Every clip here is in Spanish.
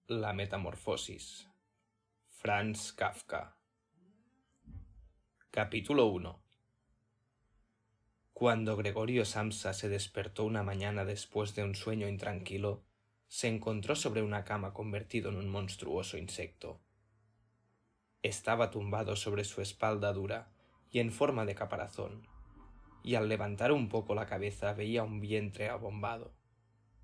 La metamorfosis. Franz Kafka. Capítulo 1. Cuando Gregorio Samsa se despertó una mañana después de un sueño intranquilo, se encontró sobre una cama convertido en un monstruoso insecto. Estaba tumbado sobre su espalda dura y en forma de caparazón, y al levantar un poco la cabeza veía un vientre abombado,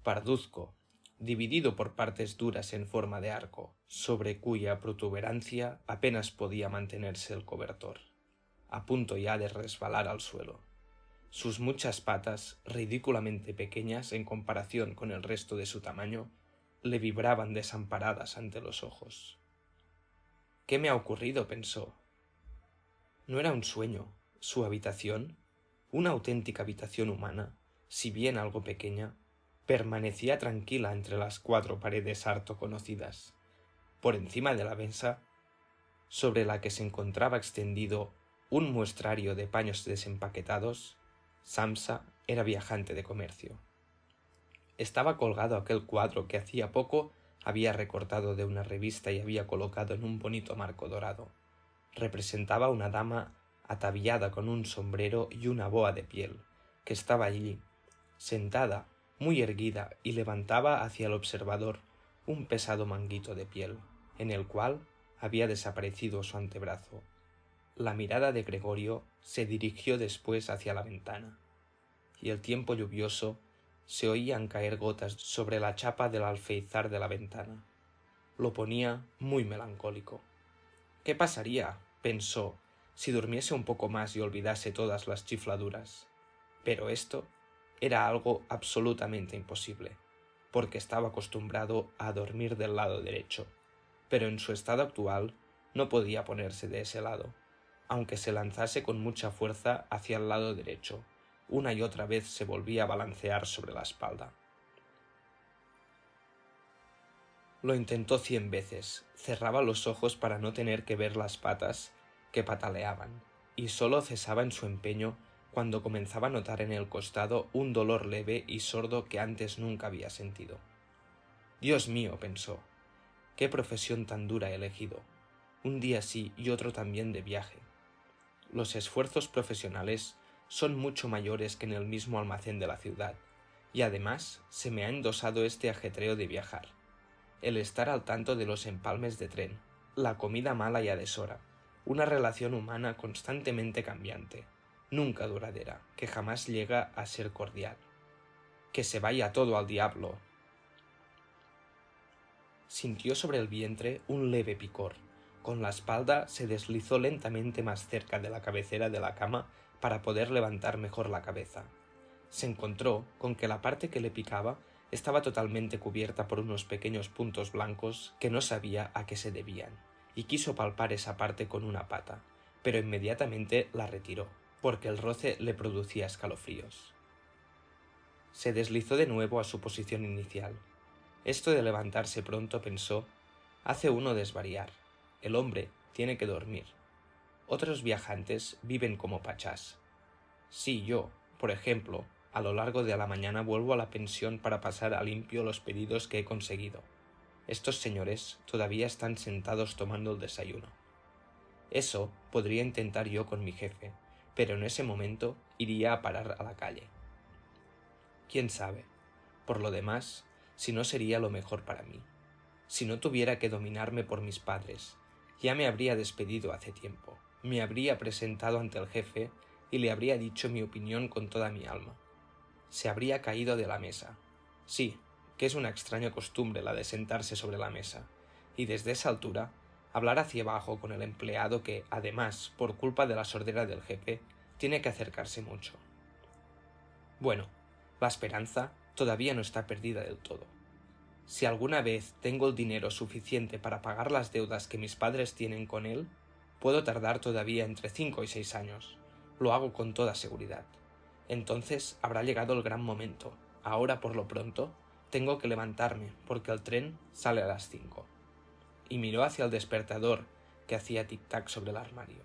parduzco, dividido por partes duras en forma de arco, sobre cuya protuberancia apenas podía mantenerse el cobertor, a punto ya de resbalar al suelo. Sus muchas patas, ridículamente pequeñas en comparación con el resto de su tamaño, le vibraban desamparadas ante los ojos. ¿Qué me ha ocurrido?, pensó. ¿No era un sueño, su habitación, una auténtica habitación humana, si bien algo pequeña, permanecía tranquila entre las 4 paredes harto conocidas? Por encima de la mesa, sobre la que se encontraba extendido un muestrario de paños desempaquetados, Samsa era viajante de comercio. Estaba colgado aquel cuadro que hacía poco había recortado de una revista y había colocado en un bonito marco dorado. Representaba a una dama ataviada con un sombrero y una boa de piel, que estaba allí, sentada, muy erguida, y levantaba hacia el observador un pesado manguito de piel, en el cual había desaparecido su antebrazo. La mirada de Gregorio se dirigió después hacia la ventana, y el tiempo lluvioso se oían caer gotas sobre la chapa del alféizar de la ventana. Lo ponía muy melancólico. ¿Qué pasaría?, pensó, si durmiese un poco más y olvidase todas las chifladuras. Pero esto era algo absolutamente imposible, porque estaba acostumbrado a dormir del lado derecho, pero en su estado actual no podía ponerse de ese lado, aunque se lanzase con mucha fuerza hacia el lado derecho. Una y otra vez se volvía a balancear sobre la espalda. Lo intentó 100 veces, cerraba los ojos para no tener que ver las patas que pataleaban, y sólo cesaba en su empeño cuando comenzaba a notar en el costado un dolor leve y sordo que antes nunca había sentido. Dios mío, pensó, qué profesión tan dura he elegido, un día sí y otro también de viaje. Los esfuerzos profesionales son mucho mayores que en el mismo almacén de la ciudad, y además se me ha endosado este ajetreo de viajar, el estar al tanto de los empalmes de tren, la comida mala y a deshora, una relación humana constantemente cambiante, nunca duradera, que jamás llega a ser cordial. Que se vaya todo al diablo. Sintió sobre el vientre un leve picor. Con la espalda se deslizó lentamente más cerca de la cabecera de la cama para poder levantar mejor la cabeza. Se encontró con que la parte que le picaba estaba totalmente cubierta por unos pequeños puntos blancos que no sabía a qué se debían, y quiso palpar esa parte con una pata, pero inmediatamente la retiró, porque el roce le producía escalofríos. Se deslizó de nuevo a su posición inicial. Esto de levantarse pronto, pensó, hace uno desvariar. El hombre tiene que dormir. Otros viajantes viven como pachás. Sí, yo, por ejemplo, a lo largo de la mañana vuelvo a la pensión para pasar a limpio los pedidos que he conseguido. Estos señores todavía están sentados tomando el desayuno. Eso podría intentar yo con mi jefe, pero en ese momento iría a parar a la calle. ¿Quién sabe? Por lo demás, si no sería lo mejor para mí. Si no tuviera que dominarme por mis padres, ya me habría despedido hace tiempo. Me habría presentado ante el jefe y le habría dicho mi opinión con toda mi alma. Se habría caído de la mesa. Sí, que es una extraña costumbre la de sentarse sobre la mesa, y desde esa altura hablar hacia abajo con el empleado que, además, por culpa de la sordera del jefe, tiene que acercarse mucho. Bueno, la esperanza todavía no está perdida del todo. Si alguna vez tengo el dinero suficiente para pagar las deudas que mis padres tienen con él, puedo tardar todavía entre 5 y 6 años. Lo hago con toda seguridad. Entonces habrá llegado el gran momento. Ahora, por lo pronto, tengo que levantarme, porque el tren sale a las 5. Y miró hacia el despertador que hacía tic-tac sobre el armario.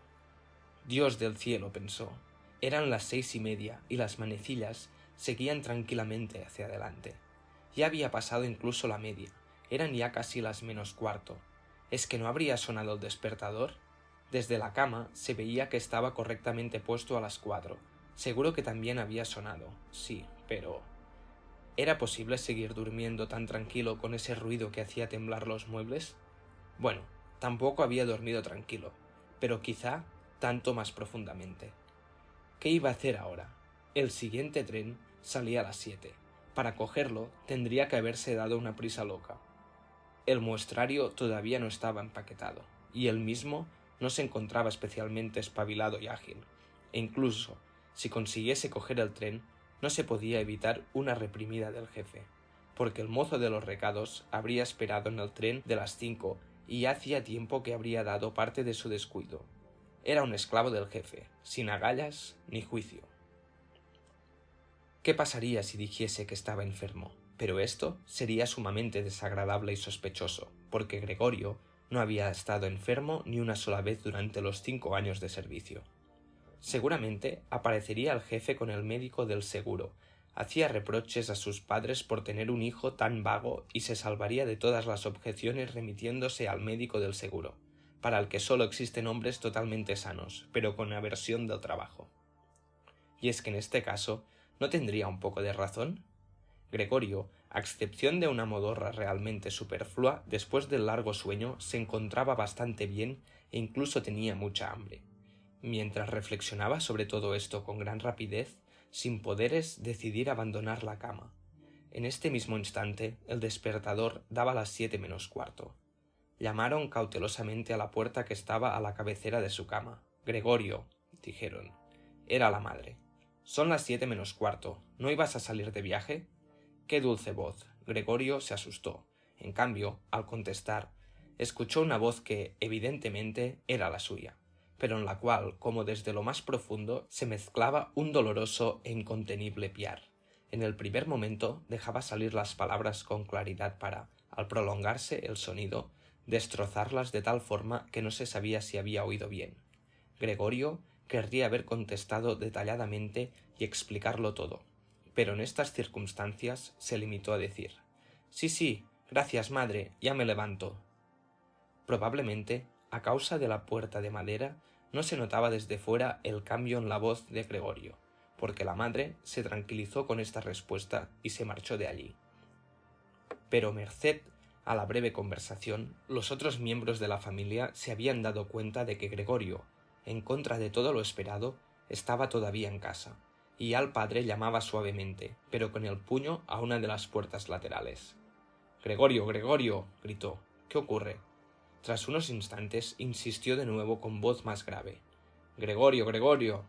Dios del cielo, pensó. Eran las 6:30 y las manecillas seguían tranquilamente hacia adelante. Ya había pasado incluso la media, Eran ya casi las -4. ¿Es que no habría sonado el despertador? Desde la cama se veía que estaba correctamente puesto a las 4. Seguro que también había sonado, sí, pero... ¿Era posible seguir durmiendo tan tranquilo con ese ruido que hacía temblar los muebles? Bueno, tampoco había dormido tranquilo, pero quizá tanto más profundamente. ¿Qué iba a hacer ahora? El siguiente tren salía a las 7. Para cogerlo tendría que haberse dado una prisa loca. El muestrario todavía no estaba empaquetado, y él mismo no se encontraba especialmente espabilado y ágil, e incluso si consiguiese coger el tren, no se podía evitar una reprimida del jefe, porque el mozo de los recados habría esperado en el tren de las 5 y ya hacía tiempo que habría dado parte de su descuido. Era un esclavo del jefe, sin agallas ni juicio. ¿Qué pasaría si dijese que estaba enfermo? Pero esto sería sumamente desagradable y sospechoso, porque Gregorio no había estado enfermo ni una sola vez durante los 5 años de servicio. Seguramente aparecería el jefe con el médico del seguro, hacía reproches a sus padres por tener un hijo tan vago y se salvaría de todas las objeciones remitiéndose al médico del seguro, para el que solo existen hombres totalmente sanos, pero con aversión del trabajo. Y es que en este caso, ¿no tendría un poco de razón? Gregorio, a excepción de una modorra realmente superflua, después del largo sueño se encontraba bastante bien e incluso tenía mucha hambre. Mientras reflexionaba sobre todo esto con gran rapidez, sin poderes decidir abandonar la cama. En este mismo instante, el despertador daba las 7 menos cuarto. Llamaron cautelosamente a la puerta que estaba a la cabecera de su cama. «Gregorio», dijeron. Era la madre. «Son las 7 menos cuarto. ¿No ibas a salir de viaje?» Qué dulce voz. Gregorio se asustó. En cambio, al contestar, escuchó una voz que, evidentemente, era la suya, pero en la cual, como desde lo más profundo, se mezclaba un doloroso e incontenible piar. En el primer momento dejaba salir las palabras con claridad para, al prolongarse el sonido, destrozarlas de tal forma que no se sabía si había oído bien. Gregorio querría haber contestado detalladamente y explicarlo todo, pero en estas circunstancias se limitó a decir: «Sí, sí, gracias, madre, ya me levanto». Probablemente, a causa de la puerta de madera, no se notaba desde fuera el cambio en la voz de Gregorio, porque la madre se tranquilizó con esta respuesta y se marchó de allí. Pero merced a la breve conversación, los otros miembros de la familia se habían dado cuenta de que Gregorio, en contra de todo lo esperado, estaba todavía en casa, y ya el padre llamaba suavemente, pero con el puño a una de las puertas laterales. «Gregorio, Gregorio», gritó, «¿qué ocurre?». Tras unos instantes insistió de nuevo con voz más grave: «Gregorio, Gregorio».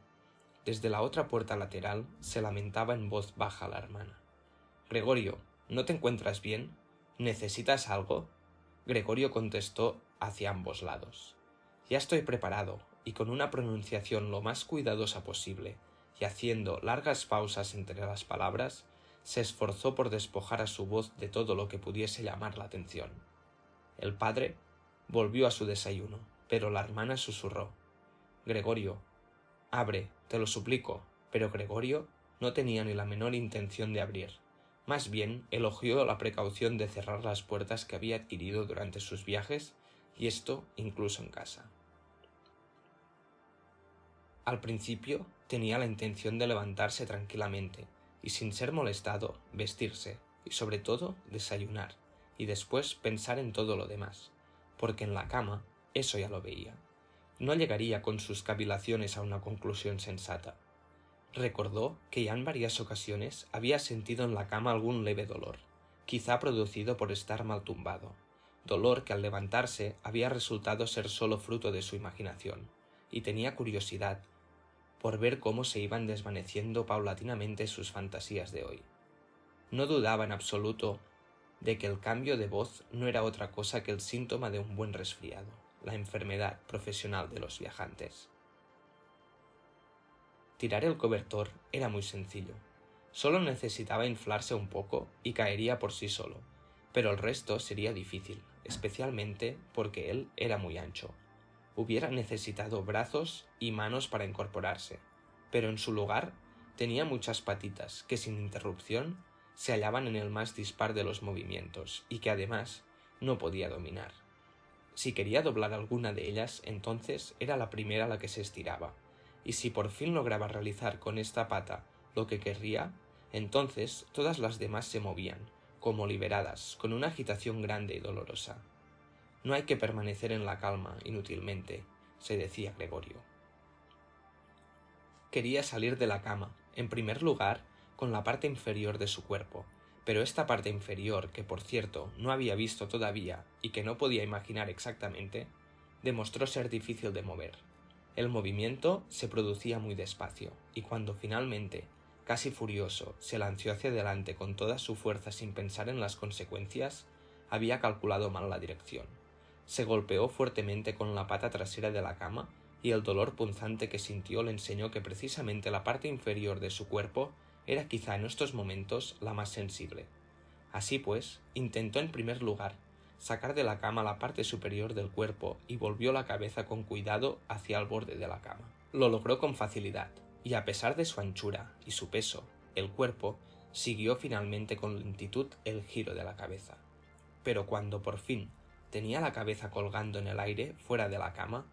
Desde la otra puerta lateral se lamentaba en voz baja la hermana: «Gregorio, ¿no te encuentras bien? ¿Necesitas algo?». Gregorio contestó hacia ambos lados: «Ya estoy preparado», y con una pronunciación lo más cuidadosa posible, y haciendo largas pausas entre las palabras, se esforzó por despojar a su voz de todo lo que pudiese llamar la atención. El padre volvió a su desayuno, pero la hermana susurró: «Gregorio, abre, te lo suplico». Pero Gregorio no tenía ni la menor intención de abrir. Más bien elogió la precaución de cerrar las puertas que había adquirido durante sus viajes, y esto incluso en casa. Al principio tenía la intención de levantarse tranquilamente y, sin ser molestado, vestirse y, sobre todo, desayunar, y después pensar en todo lo demás, porque en la cama eso ya lo veía. No llegaría con sus cavilaciones a una conclusión sensata. Recordó que ya en varias ocasiones había sentido en la cama algún leve dolor, quizá producido por estar mal tumbado, dolor que al levantarse había resultado ser solo fruto de su imaginación, y tenía curiosidad por ver cómo se iban desvaneciendo paulatinamente sus fantasías de hoy. No dudaba en absoluto de que el cambio de voz no era otra cosa que el síntoma de un buen resfriado, la enfermedad profesional de los viajantes. Tirar el cobertor era muy sencillo. Solo necesitaba inflarse un poco y caería por sí solo, pero el resto sería difícil, especialmente porque él era muy ancho. Hubiera necesitado brazos y manos para incorporarse, pero en su lugar tenía muchas patitas que sin interrupción se hallaban en el más dispar de los movimientos y que además no podía dominar. Si quería doblar alguna de ellas, entonces era la primera la que se estiraba, y si por fin lograba realizar con esta pata lo que querría, entonces todas las demás se movían, como liberadas, con una agitación grande y dolorosa. No hay que permanecer en la calma inútilmente, se decía Gregorio. Quería salir de la cama, en primer lugar, con la parte inferior de su cuerpo, pero esta parte inferior, que por cierto no había visto todavía y que no podía imaginar exactamente, demostró ser difícil de mover. El movimiento se producía muy despacio, y cuando finalmente, casi furioso, se lanzó hacia adelante con toda su fuerza sin pensar en las consecuencias, había calculado mal la dirección. Se golpeó fuertemente con la pata trasera de la cama, y el dolor punzante que sintió le enseñó que precisamente la parte inferior de su cuerpo era quizá en estos momentos la más sensible. Así pues, intentó en primer lugar sacar de la cama la parte superior del cuerpo y volvió la cabeza con cuidado hacia el borde de la cama. Lo logró con facilidad, y a pesar de su anchura y su peso, el cuerpo siguió finalmente con lentitud el giro de la cabeza. Pero cuando por fin tenía la cabeza colgando en el aire fuera de la cama,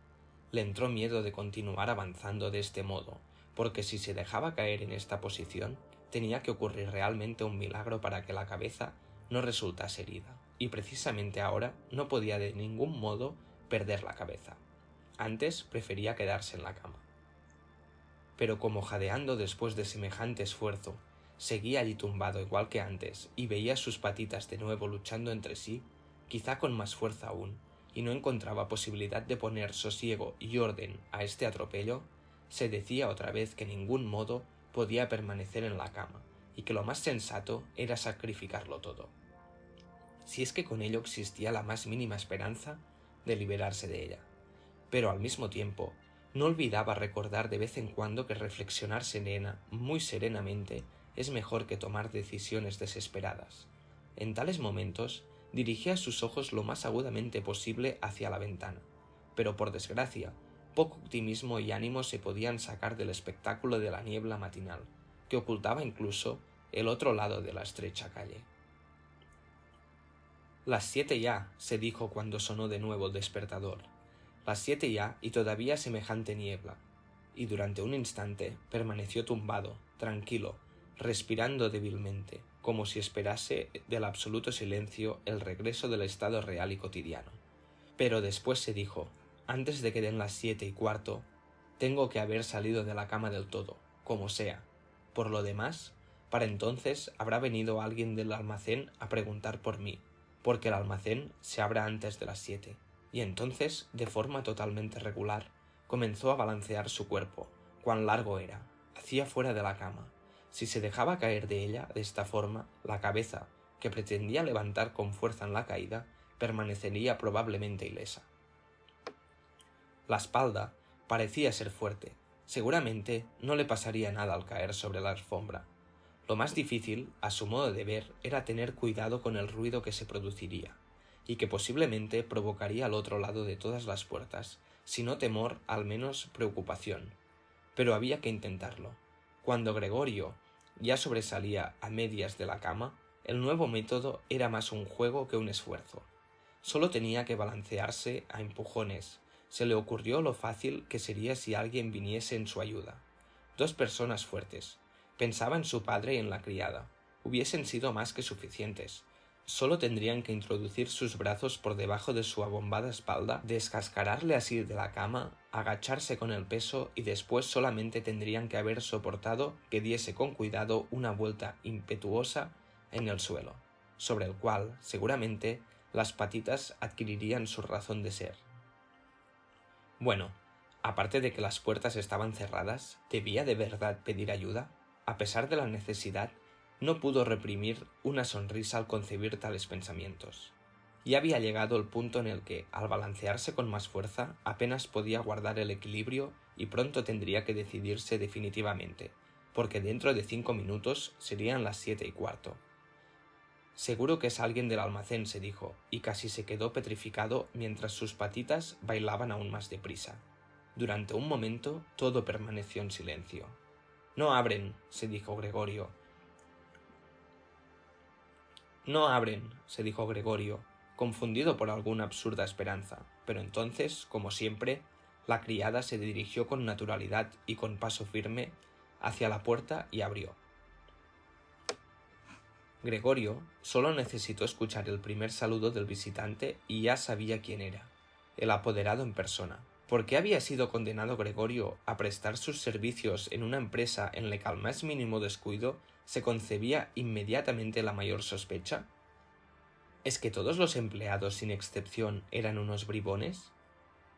le entró miedo de continuar avanzando de este modo, porque si se dejaba caer en esta posición, tenía que ocurrir realmente un milagro para que la cabeza no resultase herida, y precisamente ahora no podía de ningún modo perder la cabeza. Antes prefería quedarse en la cama. Pero como jadeando después de semejante esfuerzo, seguía allí tumbado igual que antes y veía sus patitas de nuevo luchando entre sí, quizá con más fuerza aún, y no encontraba posibilidad de poner sosiego y orden a este atropello, se decía otra vez que en ningún modo podía permanecer en la cama, y que lo más sensato era sacrificarlo todo, si es que con ello existía la más mínima esperanza de liberarse de ella. Pero al mismo tiempo no olvidaba recordar de vez en cuando que reflexionar serena, muy serenamente, es mejor que tomar decisiones desesperadas. En tales momentos dirigía sus ojos lo más agudamente posible hacia la ventana, pero por desgracia, poco optimismo y ánimo se podían sacar del espectáculo de la niebla matinal, que ocultaba incluso el otro lado de la estrecha calle. Las 7 ya, se dijo cuando sonó de nuevo el despertador. Las 7 ya y todavía semejante niebla, y durante un instante permaneció tumbado, tranquilo, respirando débilmente, como si esperase del absoluto silencio el regreso del estado real y cotidiano. Pero después se dijo, antes de que den las 7:15, tengo que haber salido de la cama del todo, como sea. Por lo demás, para entonces habrá venido alguien del almacén a preguntar por mí, porque el almacén se abre antes de las 7, y entonces, de forma totalmente regular, comenzó a balancear su cuerpo. Cuán largo era, hacía fuera de la cama. Si se dejaba caer de ella de esta forma, la cabeza, que pretendía levantar con fuerza en la caída, permanecería probablemente ilesa. La espalda parecía ser fuerte. Seguramente no le pasaría nada al caer sobre la alfombra. Lo más difícil, a su modo de ver, era tener cuidado con el ruido que se produciría, y que posiblemente provocaría al otro lado de todas las puertas, si no temor, al menos preocupación. Pero había que intentarlo. Cuando Gregorio ya sobresalía a medias de la cama, el nuevo método era más un juego que un esfuerzo. Solo tenía que balancearse a empujones. Se le ocurrió lo fácil que sería si alguien viniese en su ayuda. 2 personas fuertes. Pensaba en su padre y en la criada. Hubiesen sido más que suficientes. Solo tendrían que introducir sus brazos por debajo de su abombada espalda, descascararle así de la cama, agacharse con el peso y después solamente tendrían que haber soportado que diese con cuidado una vuelta impetuosa en el suelo, sobre el cual, seguramente, las patitas adquirirían su razón de ser. Bueno, aparte de que las puertas estaban cerradas, ¿debía de verdad pedir ayuda? A pesar de la necesidad, no pudo reprimir una sonrisa al concebir tales pensamientos. Ya había llegado el punto en el que, al balancearse con más fuerza, apenas podía guardar el equilibrio y pronto tendría que decidirse definitivamente, porque dentro de 5 minutos serían las 7:15. Seguro que es alguien del almacén, se dijo, y casi se quedó petrificado mientras sus patitas bailaban aún más deprisa. Durante un momento todo permaneció en silencio. «No abren», se dijo Gregorio. «No abren», se dijo Gregorio, confundido por alguna absurda esperanza, pero entonces, como siempre, la criada se dirigió con naturalidad y con paso firme hacia la puerta y abrió. Gregorio solo necesitó escuchar el primer saludo del visitante y ya sabía quién era, el apoderado en persona. ¿Por qué había sido condenado Gregorio a prestar sus servicios en una empresa en la que al más mínimo descuido se concebía inmediatamente la mayor sospecha? ¿Es que todos los empleados sin excepción eran unos bribones?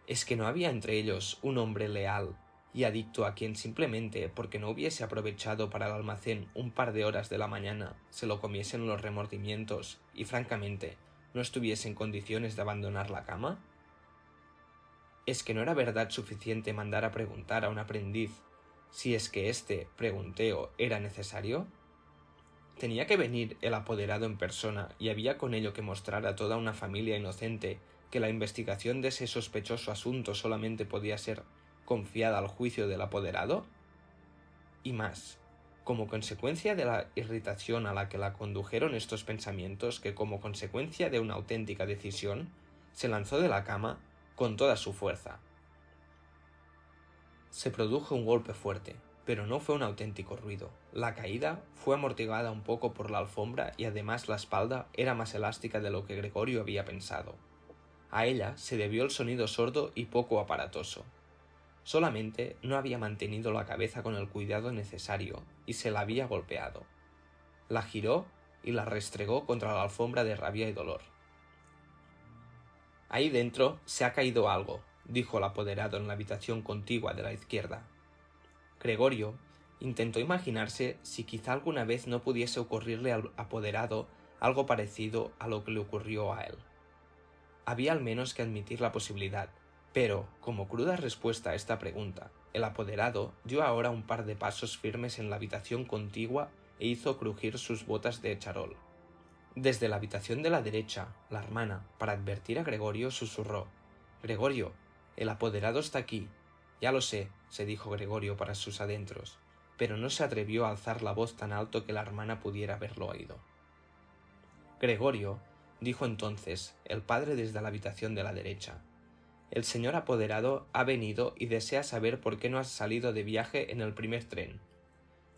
¿Es que no había entre ellos un hombre leal y adicto a quien simplemente porque no hubiese aprovechado para el almacén un par de horas de la mañana se lo comiesen los remordimientos y francamente no estuviese en condiciones de abandonar la cama? ¿Es que no era verdad suficiente mandar a preguntar a un aprendiz si es que este pregunteo era necesario? Tenía que venir el apoderado en persona y había con ello que mostrar a toda una familia inocente que la investigación de ese sospechoso asunto solamente podía ser confiada al juicio del apoderado. Y más, como consecuencia de la irritación a la que la condujeron estos pensamientos, que como consecuencia de una auténtica decisión, se lanzó de la cama con toda su fuerza. Se produjo un golpe fuerte, pero no fue un auténtico ruido. La caída fue amortiguada un poco por la alfombra y además la espalda era más elástica de lo que Gregorio había pensado. A ella se debió el sonido sordo y poco aparatoso. Solamente no había mantenido la cabeza con el cuidado necesario y se la había golpeado. La giró y la restregó contra la alfombra de rabia y dolor. Ahí dentro se ha caído algo, dijo el apoderado en la habitación contigua de la izquierda. Gregorio intentó imaginarse si quizá alguna vez no pudiese ocurrirle al apoderado algo parecido a lo que le ocurrió a él. Había al menos que admitir la posibilidad, pero, como cruda respuesta a esta pregunta, el apoderado dio ahora un par de pasos firmes en la habitación contigua e hizo crujir sus botas de charol. Desde la habitación de la derecha, la hermana, para advertir a Gregorio, susurró: «Gregorio, el apoderado está aquí». «Ya lo sé», se dijo Gregorio para sus adentros, pero no se atrevió a alzar la voz tan alto que la hermana pudiera haberlo oído. «Gregorio», dijo entonces el padre desde la habitación de la derecha, «el señor apoderado ha venido y desea saber por qué no has salido de viaje en el primer tren.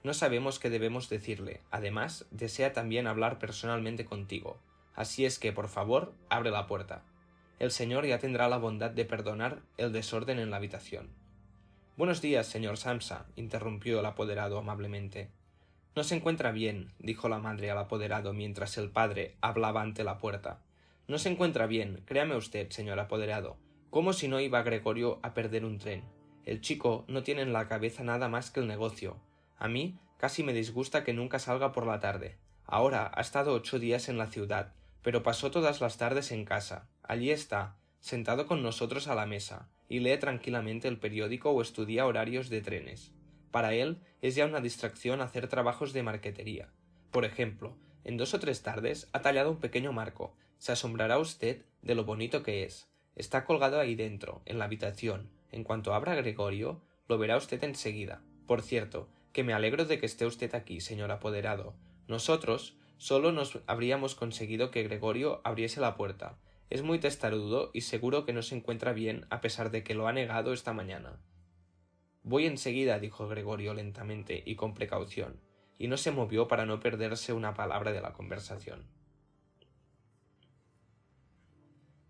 No sabemos qué debemos decirle. Además, desea también hablar personalmente contigo. Así es que, por favor, abre la puerta. El señor ya tendrá la bondad de perdonar el desorden en la habitación». «Buenos días, señor Samsa», interrumpió el apoderado amablemente. «No se encuentra bien», dijo la madre al apoderado mientras el padre hablaba ante la puerta. «No se encuentra bien, créame usted, señor apoderado. ¿Cómo si no iba Gregorio a perder un tren? El chico no tiene en la cabeza nada más que el negocio. A mí casi me disgusta que nunca salga por la tarde. Ahora ha estado 8 días en la ciudad, pero pasó todas las tardes en casa. Allí está, sentado con nosotros a la mesa, y lee tranquilamente el periódico o estudia horarios de trenes. Para él es ya una distracción hacer trabajos de marquetería. Por ejemplo, en 2 o 3 tardes ha tallado un pequeño marco. Se asombrará usted de lo bonito que es. Está colgado ahí dentro, en la habitación. En cuanto abra Gregorio, lo verá usted enseguida. Por cierto, que me alegro de que esté usted aquí, señor apoderado. Nosotros solo nos habríamos conseguido que Gregorio abriese la puerta. Es muy testarudo y seguro que no se encuentra bien a pesar de que lo ha negado esta mañana». «Voy enseguida», dijo Gregorio lentamente y con precaución, y no se movió para no perderse una palabra de la conversación.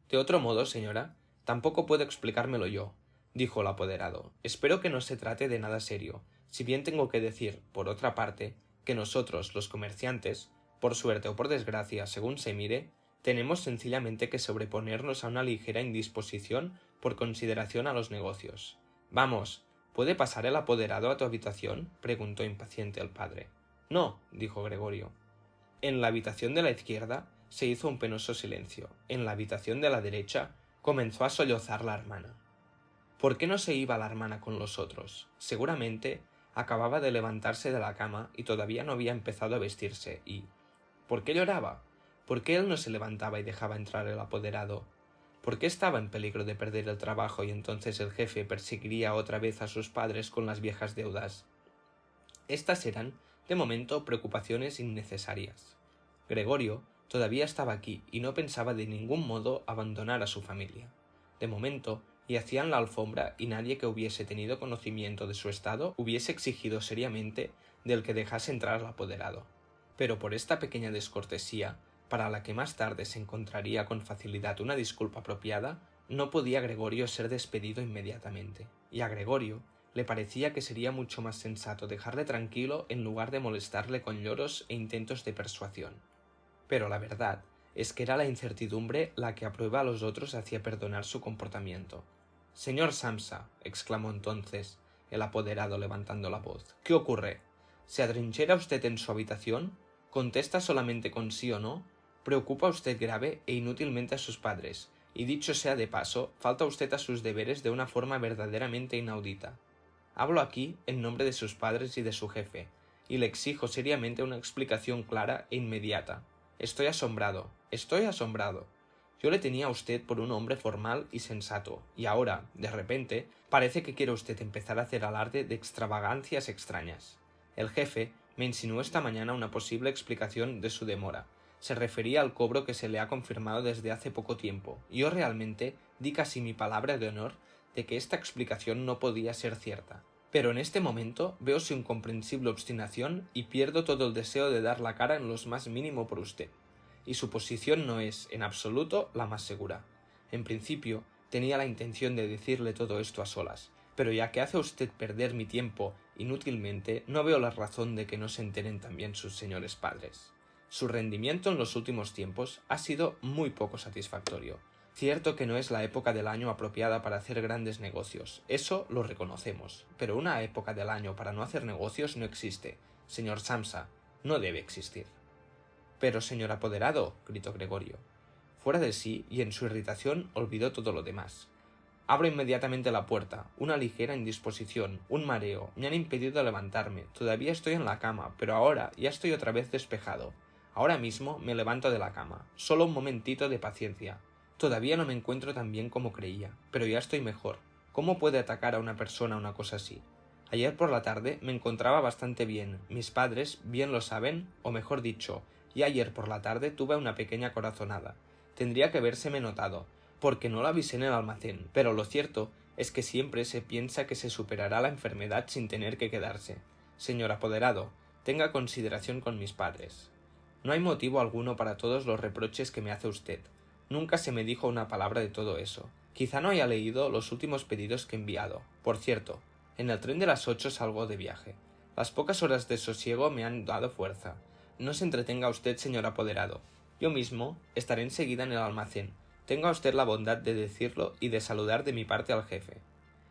«De otro modo, señora, tampoco puedo explicármelo yo», dijo el apoderado. «Espero que no se trate de nada serio, si bien tengo que decir, por otra parte, que nosotros, los comerciantes, por suerte o por desgracia, según se mire, tenemos sencillamente que sobreponernos a una ligera indisposición por consideración a los negocios. Vamos, ¿puede pasar el apoderado a tu habitación?», preguntó impaciente el padre. «No», dijo Gregorio. En la habitación de la izquierda se hizo un penoso silencio. En la habitación de la derecha comenzó a sollozar la hermana. ¿Por qué no se iba la hermana con los otros? Seguramente acababa de levantarse de la cama y todavía no había empezado a vestirse. ¿Y por qué lloraba? ¿Por qué él no se levantaba y dejaba entrar el apoderado? ¿Por qué estaba en peligro de perder el trabajo y entonces el jefe perseguiría otra vez a sus padres con las viejas deudas? Estas eran, de momento, preocupaciones innecesarias. Gregorio Todavía estaba aquí y no pensaba de ningún modo abandonar a su familia. De momento, y hacían la alfombra y nadie que hubiese tenido conocimiento de su estado hubiese exigido seriamente del que dejase entrar al apoderado. Pero por esta pequeña descortesía, para la que más tarde se encontraría con facilidad una disculpa apropiada, no podía Gregorio ser despedido inmediatamente, y a Gregorio le parecía que sería mucho más sensato dejarle tranquilo en lugar de molestarle con lloros e intentos de persuasión. Pero la verdad es que era la incertidumbre la que a prueba a los otros hacía perdonar su comportamiento. «Señor Samsa», exclamó entonces el apoderado levantando la voz, «¿qué ocurre? ¿Se atrinchera usted en su habitación? ¿Contesta solamente con sí o no? ¿Preocupa usted grave e inútilmente a sus padres? Y dicho sea de paso, falta usted a sus deberes de una forma verdaderamente inaudita. Hablo aquí en nombre de sus padres y de su jefe, y le exijo seriamente una explicación clara e inmediata. Estoy asombrado, estoy asombrado. Yo le tenía a usted por un hombre formal y sensato, y ahora, de repente, parece que quiere usted empezar a hacer alarde de extravagancias extrañas. El jefe me insinuó esta mañana una posible explicación de su demora. Se refería al cobro que se le ha confirmado desde hace poco tiempo, y yo realmente di casi mi palabra de honor de que esta explicación no podía ser cierta. Pero en este momento veo su incomprensible obstinación y pierdo todo el deseo de dar la cara en lo más mínimo por usted. Y su posición no es, en absoluto, la más segura. En principio, tenía la intención de decirle todo esto a solas, pero ya que hace usted perder mi tiempo inútilmente, no veo la razón de que no se enteren también sus señores padres. Su rendimiento en los últimos tiempos ha sido muy poco satisfactorio. Cierto que no es la época del año apropiada para hacer grandes negocios, eso lo reconocemos, pero una época del año para no hacer negocios no existe. Señor Samsa, no debe existir. Pero, señor apoderado, gritó Gregorio. Fuera de sí, y en su irritación olvidó todo lo demás. Abro inmediatamente la puerta. Una ligera indisposición, un mareo, me han impedido levantarme. Todavía estoy en la cama, pero ahora ya estoy otra vez despejado. Ahora mismo me levanto de la cama. Solo un momentito de paciencia. Todavía no me encuentro tan bien como creía, pero ya estoy mejor. ¿Cómo puede atacar a una persona una cosa así? Ayer por la tarde me encontraba bastante bien. Mis padres bien lo saben, o mejor dicho, y ayer por la tarde tuve una pequeña corazonada. Tendría que habérseme notado, porque no la avisé en el almacén, pero lo cierto es que siempre se piensa que se superará la enfermedad sin tener que quedarse. Señor apoderado, tenga consideración con mis padres. No hay motivo alguno para todos los reproches que me hace usted. Nunca se me dijo una palabra de todo eso. Quizá no haya leído los últimos pedidos que he enviado. Por cierto, en el tren de las 8 salgo de viaje. Las pocas horas de sosiego me han dado fuerza. No se entretenga usted, señor apoderado. Yo mismo estaré enseguida en el almacén. Tenga usted la bondad de decirlo y de saludar de mi parte al jefe.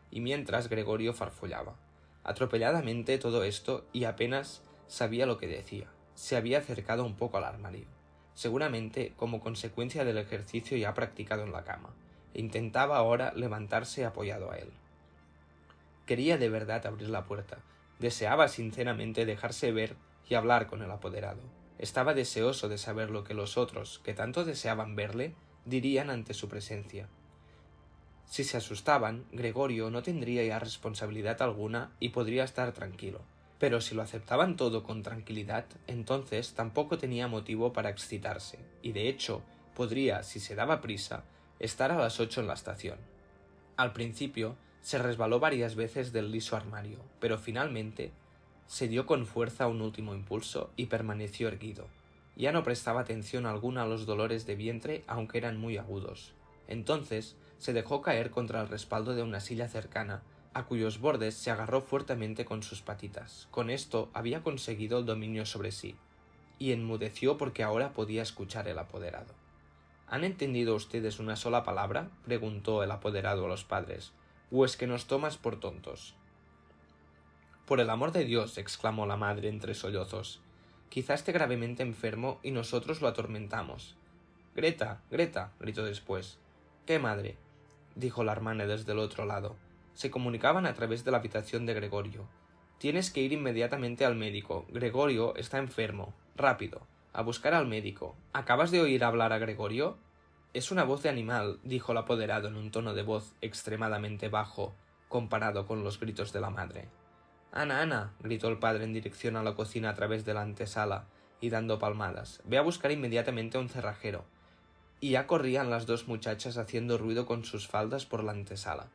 Y mientras Gregorio farfullaba atropelladamente todo esto y apenas sabía lo que decía. Se había acercado un poco al armario, seguramente como consecuencia del ejercicio ya practicado en la cama, e intentaba ahora levantarse apoyado a él. Quería de verdad abrir la puerta. Deseaba sinceramente dejarse ver y hablar con el apoderado. Estaba deseoso de saber lo que los otros, que tanto deseaban verle, dirían ante su presencia. Si se asustaban, Gregorio no tendría ya responsabilidad alguna y podría estar tranquilo. Pero si lo aceptaban todo con tranquilidad, entonces tampoco tenía motivo para excitarse, y de hecho podría, si se daba prisa, estar a las 8 en la estación. Al principio se resbaló varias veces del liso armario, pero finalmente se dio con fuerza un último impulso y permaneció erguido. Ya no prestaba atención alguna a los dolores de vientre, aunque eran muy agudos. Entonces se dejó caer contra el respaldo de una silla cercana, a cuyos bordes se agarró fuertemente con sus patitas. Con esto había conseguido el dominio sobre sí, y enmudeció porque ahora podía escuchar el apoderado. ¿Han entendido ustedes una sola palabra?, preguntó el apoderado a los padres. ¿O es que nos tomas por tontos? Por el amor de Dios, exclamó la madre entre sollozos. Quizá esté gravemente enfermo y nosotros lo atormentamos. Greta, Greta, gritó después. ¿Qué madre? Dijo la hermana desde el otro lado. Se comunicaban a través de la habitación de Gregorio. Tienes que ir inmediatamente al médico. Gregorio está enfermo. Rápido. A buscar al médico. ¿Acabas de oír hablar a Gregorio? Es una voz de animal, dijo el apoderado en un tono de voz extremadamente bajo, comparado con los gritos de la madre. Ana, Ana, gritó el padre en dirección a la cocina a través de la antesala, y dando palmadas. Ve a buscar inmediatamente a un cerrajero. Y ya corrían las dos muchachas haciendo ruido con sus faldas por la antesala.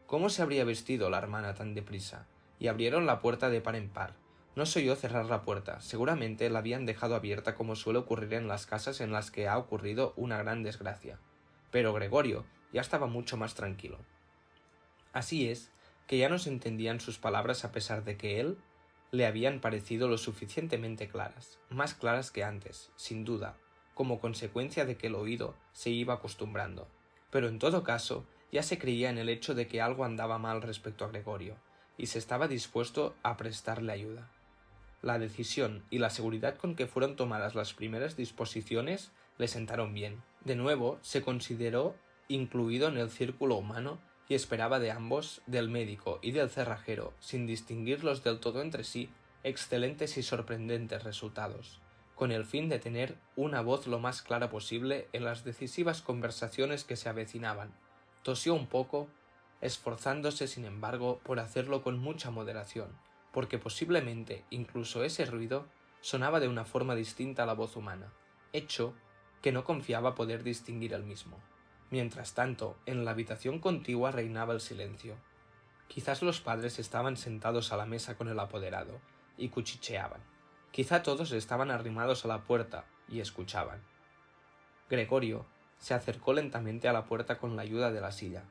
¿Cómo se habría vestido la hermana tan deprisa? Y abrieron la puerta de par en par. No se oyó cerrar la puerta. Seguramente la habían dejado abierta como suele ocurrir en las casas en las que ha ocurrido una gran desgracia. Pero Gregorio ya estaba mucho más tranquilo. Así es, que ya no se entendían sus palabras a pesar de que él le habían parecido lo suficientemente claras, más claras que antes, sin duda, como consecuencia de que el oído se iba acostumbrando. Pero en todo caso, ya se creía en el hecho de que algo andaba mal respecto a Gregorio, y se estaba dispuesto a prestarle ayuda. La decisión y la seguridad con que fueron tomadas las primeras disposiciones le sentaron bien. De nuevo se consideró incluido en el círculo humano y esperaba de ambos, del médico y del cerrajero, sin distinguirlos del todo entre sí, excelentes y sorprendentes resultados, con el fin de tener una voz lo más clara posible en las decisivas conversaciones que se avecinaban. Tosió un poco, esforzándose sin embargo por hacerlo con mucha moderación, porque posiblemente incluso ese ruido sonaba de una forma distinta a la voz humana, hecho que no confiaba poder distinguir él mismo. Mientras tanto, en la habitación contigua reinaba el silencio. Quizás los padres estaban sentados a la mesa con el apoderado y cuchicheaban. Quizá todos estaban arrimados a la puerta y escuchaban. Gregorio se acercó lentamente a la puerta con la ayuda de la silla.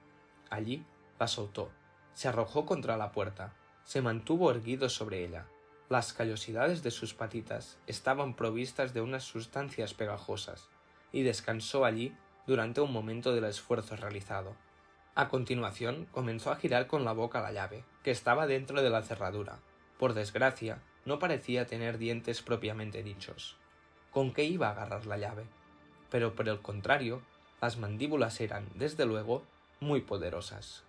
Allí la soltó, se arrojó contra la puerta, se mantuvo erguido sobre ella. Las callosidades de sus patitas estaban provistas de unas sustancias pegajosas, y descansó allí durante un momento del esfuerzo realizado. A continuación comenzó a girar con la boca la llave, que estaba dentro de la cerradura. Por desgracia, no parecía tener dientes propiamente dichos. ¿Con qué iba a agarrar la llave? Pero por el contrario, las mandíbulas eran, desde luego, muy poderosas.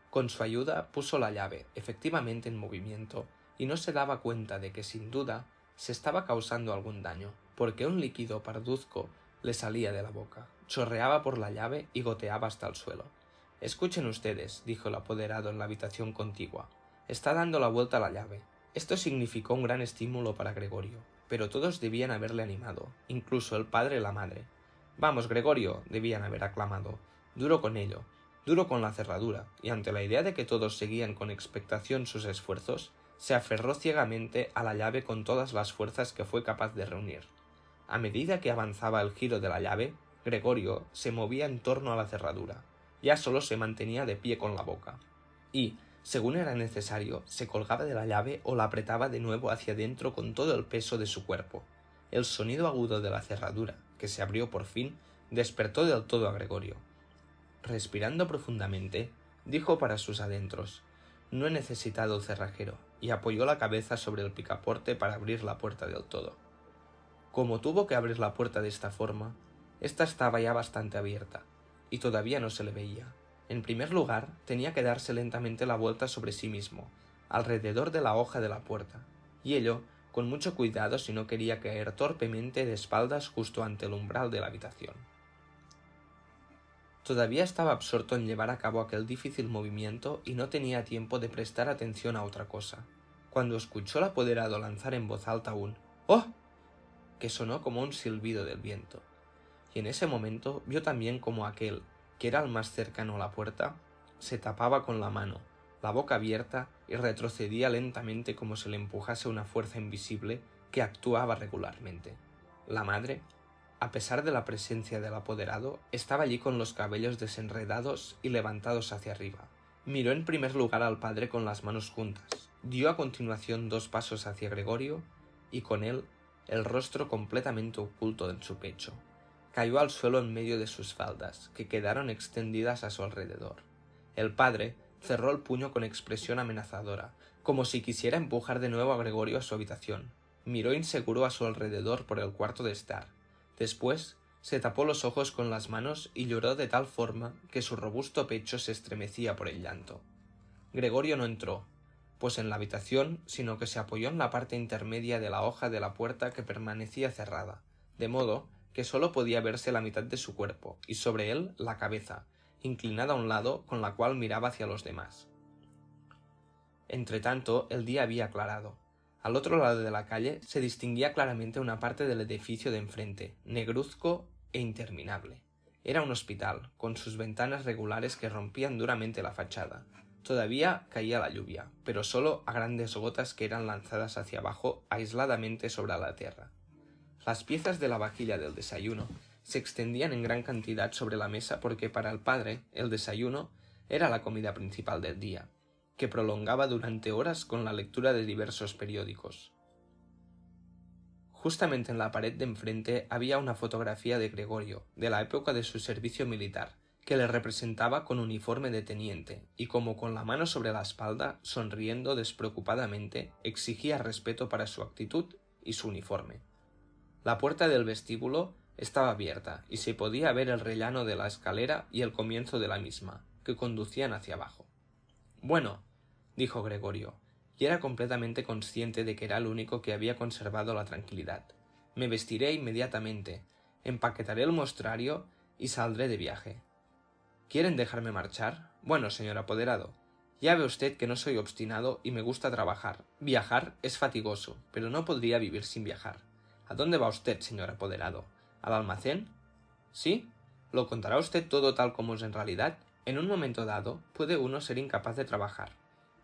Con su ayuda puso la llave efectivamente en movimiento y no se daba cuenta de que sin duda se estaba causando algún daño, porque un líquido parduzco le salía de la boca, chorreaba por la llave y goteaba hasta el suelo. «Escuchen ustedes», dijo el apoderado en la habitación contigua. «Está dando la vuelta a la llave». Esto significó un gran estímulo para Gregorio, pero todos debían haberle animado, incluso el padre y la madre. «Vamos, Gregorio», debían haber aclamado, «duro con ello, duro con la cerradura», y ante la idea de que todos seguían con expectación sus esfuerzos, se aferró ciegamente a la llave con todas las fuerzas que fue capaz de reunir. A medida que avanzaba el giro de la llave, Gregorio se movía en torno a la cerradura. Ya solo se mantenía de pie con la boca. Y, según era necesario, se colgaba de la llave o la apretaba de nuevo hacia adentro con todo el peso de su cuerpo. El sonido agudo de la cerradura, que se abrió por fin, despertó del todo a Gregorio. Respirando profundamente, dijo para sus adentros: «No he necesitado el cerrajero», y apoyó la cabeza sobre el picaporte para abrir la puerta del todo. Como tuvo que abrir la puerta de esta forma, ésta estaba ya bastante abierta, y todavía no se le veía. En primer lugar, tenía que darse lentamente la vuelta sobre sí mismo, alrededor de la hoja de la puerta, y ello con mucho cuidado si no quería caer torpemente de espaldas justo ante el umbral de la habitación. Todavía estaba absorto en llevar a cabo aquel difícil movimiento y no tenía tiempo de prestar atención a otra cosa, cuando escuchó al apoderado lanzar en voz alta un «¡Oh!», que sonó como un silbido del viento, y en ese momento vio también como aquel, que era el más cercano a la puerta, se tapaba con la mano, la boca abierta, y retrocedía lentamente como si le empujase una fuerza invisible que actuaba regularmente. La madre, a pesar de la presencia del apoderado, estaba allí con los cabellos desenredados y levantados hacia arriba. Miró en primer lugar al padre con las manos juntas, dio a continuación 2 pasos hacia Gregorio, y con él el rostro completamente oculto en su pecho. Cayó al suelo en medio de sus faldas, que quedaron extendidas a su alrededor. El padre cerró el puño con expresión amenazadora, como si quisiera empujar de nuevo a Gregorio a su habitación. Miró inseguro a su alrededor por el cuarto de estar. Después se tapó los ojos con las manos y lloró de tal forma que su robusto pecho se estremecía por el llanto. Gregorio no entró, pues en la habitación, sino que se apoyó en la parte intermedia de la hoja de la puerta que permanecía cerrada, de modo que sólo podía verse la mitad de su cuerpo, y sobre él la cabeza, inclinada a un lado, con la cual miraba hacia los demás. Entretanto, el día había aclarado. Al otro lado de la calle se distinguía claramente una parte del edificio de enfrente, negruzco e interminable. Era un hospital, con sus ventanas regulares que rompían duramente la fachada. Todavía caía la lluvia, pero solo a grandes gotas que eran lanzadas hacia abajo aisladamente sobre la tierra. Las piezas de la vajilla del desayuno se extendían en gran cantidad sobre la mesa porque para el padre el desayuno era la comida principal del día, que prolongaba durante horas con la lectura de diversos periódicos. Justamente en la pared de enfrente había una fotografía de Gregorio, de la época de su servicio militar, que le representaba con uniforme de teniente, y como con la mano sobre la espalda, sonriendo despreocupadamente, exigía respeto para su actitud y su uniforme. La puerta del vestíbulo estaba abierta, y se podía ver el rellano de la escalera y el comienzo de la misma, que conducían hacia abajo. «Bueno», dijo Gregorio, y era completamente consciente de que era el único que había conservado la tranquilidad. «Me vestiré inmediatamente, empaquetaré el mostrario y saldré de viaje». «¿Quieren dejarme marchar? Bueno, señor apoderado, ya ve usted que no soy obstinado y me gusta trabajar. Viajar es fatigoso, pero no podría vivir sin viajar. ¿A dónde va usted, señor apoderado? ¿Al almacén? ¿Sí? ¿Lo contará usted todo tal como es en realidad? En un momento dado puede uno ser incapaz de trabajar,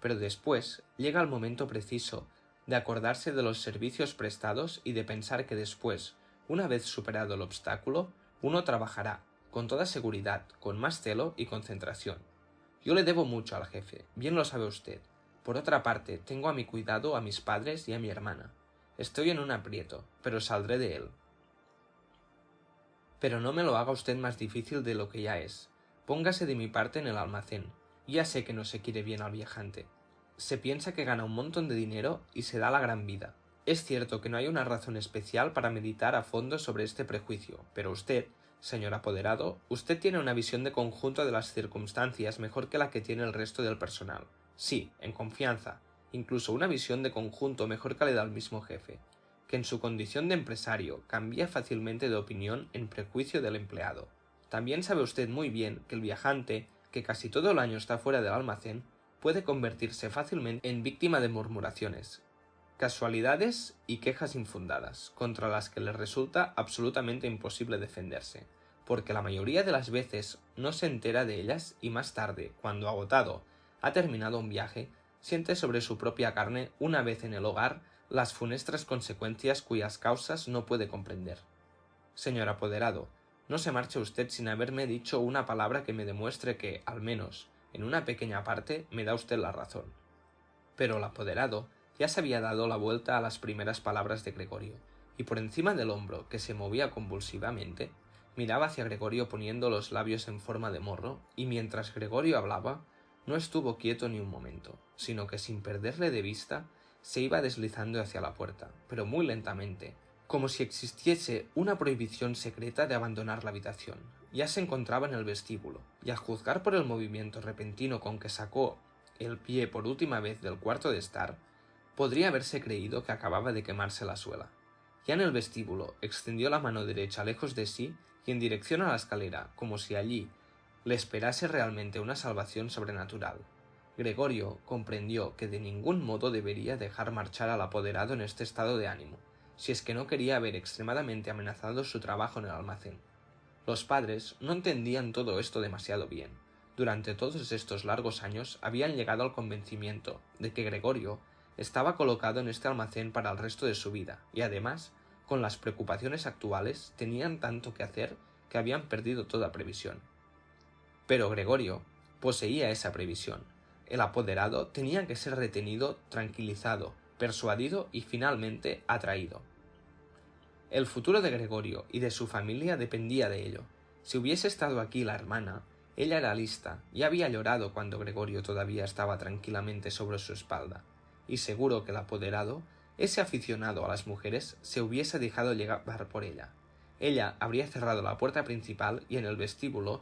pero después llega el momento preciso de acordarse de los servicios prestados y de pensar que después, una vez superado el obstáculo, uno trabajará, con toda seguridad, con más celo y concentración. Yo le debo mucho al jefe, bien lo sabe usted. Por otra parte, tengo a mi cuidado a mis padres y a mi hermana. Estoy en un aprieto, pero saldré de él. Pero no me lo haga usted más difícil de lo que ya es. Póngase de mi parte en el almacén. Ya sé que no se quiere bien al viajante. Se piensa que gana un montón de dinero y se da la gran vida. Es cierto que no hay una razón especial para meditar a fondo sobre este prejuicio, pero usted, señor apoderado, usted tiene una visión de conjunto de las circunstancias mejor que la que tiene el resto del personal. Sí, en confianza, incluso una visión de conjunto mejor que la del mismo jefe, que en su condición de empresario cambia fácilmente de opinión en prejuicio del empleado. También sabe usted muy bien que el viajante, que casi todo el año está fuera del almacén, puede convertirse fácilmente en víctima de murmuraciones, casualidades y quejas infundadas, contra las que le resulta absolutamente imposible defenderse, porque la mayoría de las veces no se entera de ellas y más tarde, cuando agotado, ha terminado un viaje, siente sobre su propia carne, una vez en el hogar, las funestas consecuencias cuyas causas no puede comprender. Señor apoderado, no se marche usted sin haberme dicho una palabra que me demuestre que, al menos, en una pequeña parte, me da usted la razón. Pero el apoderado ya se había dado la vuelta a las primeras palabras de Gregorio, y por encima del hombro, que se movía convulsivamente, miraba hacia Gregorio poniendo los labios en forma de morro, y mientras Gregorio hablaba, no estuvo quieto ni un momento, sino que sin perderle de vista, se iba deslizando hacia la puerta, pero muy lentamente, como si existiese una prohibición secreta de abandonar la habitación. Ya se encontraba en el vestíbulo, y a juzgar por el movimiento repentino con que sacó el pie por última vez del cuarto de estar, podría haberse creído que acababa de quemarse la suela. Ya en el vestíbulo, extendió la mano derecha lejos de sí y en dirección a la escalera, como si allí le esperase realmente una salvación sobrenatural. Gregorio comprendió que de ningún modo debería dejar marchar al apoderado en este estado de ánimo, si es que no quería ver extremadamente amenazado su trabajo en el almacén. Los padres no entendían todo esto demasiado bien. Durante todos estos largos años habían llegado al convencimiento de que Gregorio estaba colocado en este almacén para el resto de su vida, y además, con las preocupaciones actuales, tenían tanto que hacer que habían perdido toda previsión. Pero Gregorio poseía esa previsión. El apoderado tenía que ser retenido, tranquilizado, persuadido y finalmente atraído. El futuro de Gregorio y de su familia dependía de ello. Si hubiese estado aquí la hermana, ella era lista y había llorado cuando Gregorio todavía estaba tranquilamente sobre su espalda, y seguro que el apoderado, ese aficionado a las mujeres, se hubiese dejado llevar por ella. Ella habría cerrado la puerta principal y en el vestíbulo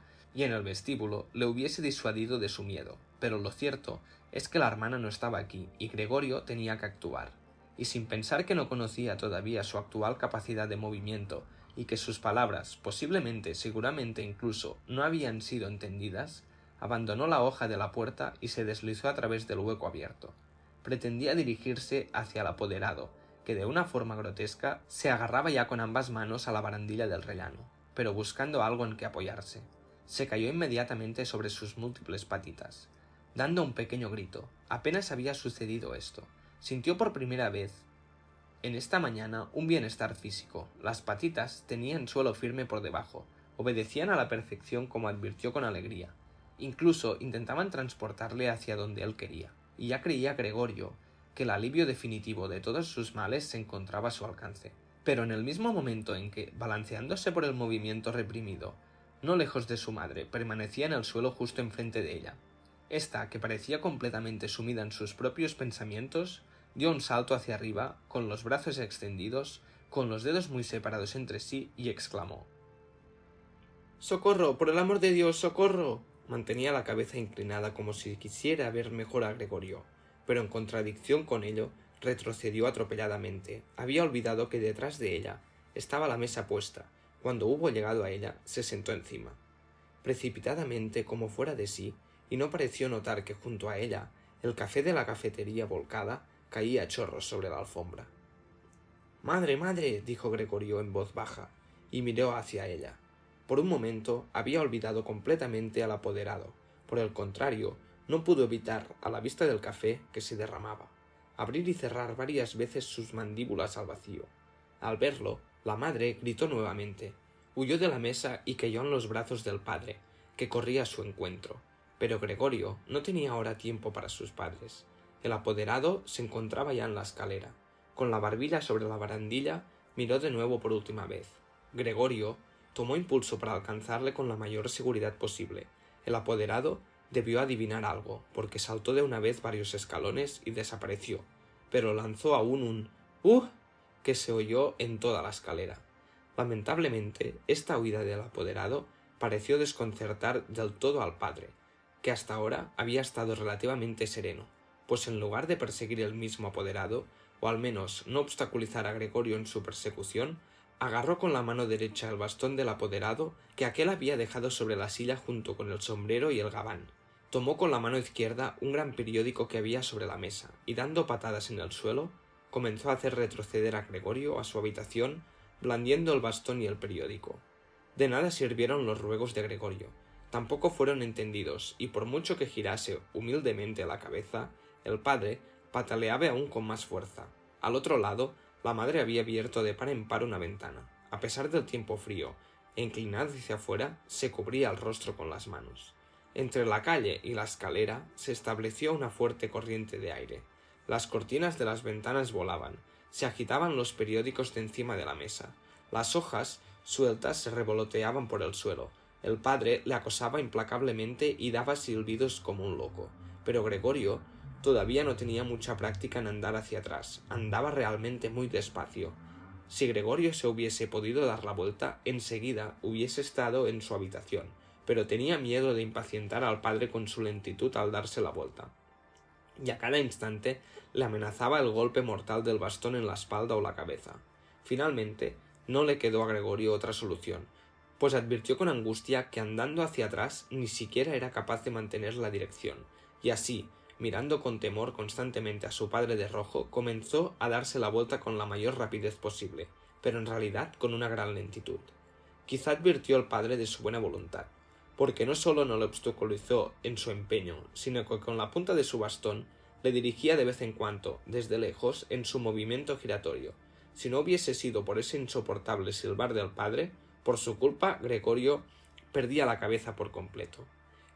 le hubiese disuadido de su miedo, pero lo cierto es que la hermana no estaba aquí y Gregorio tenía que actuar, y sin pensar que no conocía todavía su actual capacidad de movimiento y que sus palabras, posiblemente, seguramente incluso, no habían sido entendidas, abandonó la hoja de la puerta y se deslizó a través del hueco abierto. pretendía dirigirse hacia el apoderado, que de una forma grotesca se agarraba ya con ambas manos a la barandilla del rellano, pero buscando algo en que apoyarse. Se cayó inmediatamente sobre sus múltiples patitas, dando un pequeño grito. Apenas había sucedido esto. Sintió por primera vez en esta mañana un bienestar físico. Las patitas tenían suelo firme por debajo, obedecían a la perfección como advirtió con alegría. Incluso intentaban transportarle hacia donde él quería, y ya creía Gregorio que el alivio definitivo de todos sus males se encontraba a su alcance. Pero en el mismo momento en que, balanceándose por el movimiento reprimido, no lejos de su madre, permanecía en el suelo justo enfrente de ella, esta, que parecía completamente sumida en sus propios pensamientos, dio un salto hacia arriba, con los brazos extendidos, con los dedos muy separados entre sí, y exclamó: «¡Socorro! ¡Por el amor de Dios, socorro!». Mantenía la cabeza inclinada como si quisiera ver mejor a Gregorio, pero en contradicción con ello, retrocedió atropelladamente. Había olvidado que detrás de ella estaba la mesa puesta. Cuando hubo llegado a ella, se sentó encima, precipitadamente como fuera de sí, y no pareció notar que junto a ella el café de la cafetería volcada caía a chorros sobre la alfombra. «¡Madre, madre!», dijo Gregorio en voz baja, y miró hacia ella. Por un momento había olvidado completamente al apoderado. Por el contrario, no pudo evitar, a la vista del café que se derramaba, abrir y cerrar varias veces sus mandíbulas al vacío. Al verlo, la madre gritó nuevamente, huyó de la mesa y cayó en los brazos del padre, que corría a su encuentro. Pero Gregorio no tenía ahora tiempo para sus padres. El apoderado se encontraba ya en la escalera. Con la barbilla sobre la barandilla, miró de nuevo por última vez. Gregorio tomó impulso para alcanzarle con la mayor seguridad posible. El apoderado debió adivinar algo, porque saltó de una vez varios escalones y desapareció, pero lanzó aún un «¡Uh!» que se oyó en toda la escalera. Lamentablemente, esta huida del apoderado pareció desconcertar del todo al padre, que hasta ahora había estado relativamente sereno, pues en lugar de perseguir el mismo apoderado, o al menos no obstaculizar a Gregorio en su persecución, agarró con la mano derecha el bastón del apoderado que aquél había dejado sobre la silla junto con el sombrero y el gabán. Tomó con la mano izquierda un gran periódico que había sobre la mesa, y dando patadas en el suelo, comenzó a hacer retroceder a Gregorio a su habitación, blandiendo el bastón y el periódico. De nada sirvieron los ruegos de Gregorio. Tampoco fueron entendidos, y por mucho que girase humildemente la cabeza, el padre pataleaba aún con más fuerza. Al otro lado, la madre había abierto de par en par una ventana. A pesar del tiempo frío, e inclinada hacia afuera, se cubría el rostro con las manos. Entre la calle y la escalera se estableció una fuerte corriente de aire. Las cortinas de las ventanas volaban, se agitaban los periódicos de encima de la mesa. Las hojas sueltas se revoloteaban por el suelo. El padre le acosaba implacablemente y daba silbidos como un loco. Pero Gregorio todavía no tenía mucha práctica en andar hacia atrás. Andaba realmente muy despacio. Si Gregorio se hubiese podido dar la vuelta, enseguida hubiese estado en su habitación, pero tenía miedo de impacientar al padre con su lentitud al darse la vuelta. Y a cada instante le amenazaba el golpe mortal del bastón en la espalda o la cabeza. Finalmente, no le quedó a Gregorio otra solución, pues advirtió con angustia que andando hacia atrás ni siquiera era capaz de mantener la dirección, y así, mirando con temor constantemente a su padre de rojo, comenzó a darse la vuelta con la mayor rapidez posible, pero en realidad con una gran lentitud. Quizá advirtió el padre de su buena voluntad, porque no solo no le obstaculizó en su empeño, sino que con la punta de su bastón le dirigía de vez en cuando, desde lejos, en su movimiento giratorio. Si no hubiese sido por ese insoportable silbar del padre, por su culpa Gregorio perdía la cabeza por completo.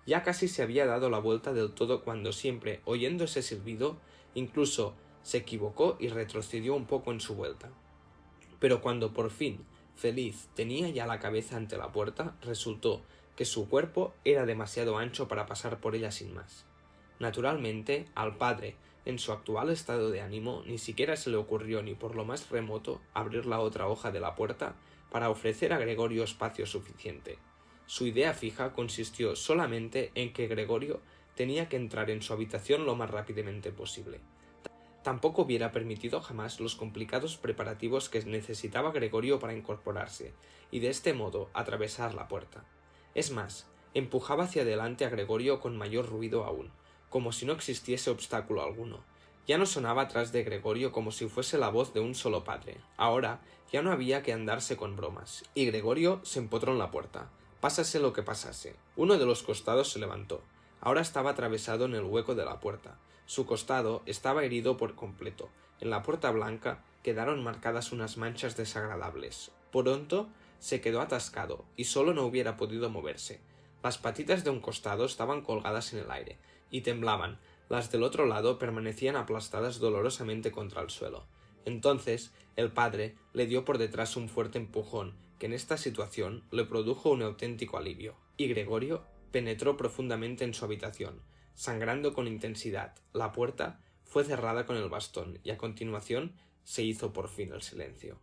Ya casi se había dado la vuelta del todo cuando, siempre oyendo ese silbido, incluso se equivocó y retrocedió un poco en su vuelta. Pero cuando por fin, feliz, tenía ya la cabeza ante la puerta, resultó que su cuerpo era demasiado ancho para pasar por ella sin más. Naturalmente, al padre, en su actual estado de ánimo, ni siquiera se le ocurrió ni por lo más remoto abrir la otra hoja de la puerta para ofrecer a Gregorio espacio suficiente. Su idea fija consistió solamente en que Gregorio tenía que entrar en su habitación lo más rápidamente posible. Tampoco hubiera permitido jamás los complicados preparativos que necesitaba Gregorio para incorporarse, y de este modo atravesar la puerta. Es más, empujaba hacia adelante a Gregorio con mayor ruido aún, como si no existiese obstáculo alguno, Ya no sonaba atrás de Gregorio como si fuese la voz de un solo padre. Ahora ya no había que andarse con bromas, y Gregorio se empotró en la puerta. Pásase lo que pasase. Uno de los costados se levantó. Ahora estaba atravesado en el hueco de la puerta. Su costado estaba herido por completo. En la puerta blanca quedaron marcadas unas manchas desagradables. Pronto se quedó atascado, y solo no hubiera podido moverse. Las patitas de un costado estaban colgadas en el aire, y temblaban. Las del otro lado permanecían aplastadas dolorosamente contra el suelo. Entonces el padre le dio por detrás un fuerte empujón, que en esta situación le produjo un auténtico alivio, y Gregorio penetró profundamente en su habitación, sangrando con intensidad. La puerta fue cerrada con el bastón, y a continuación se hizo por fin el silencio.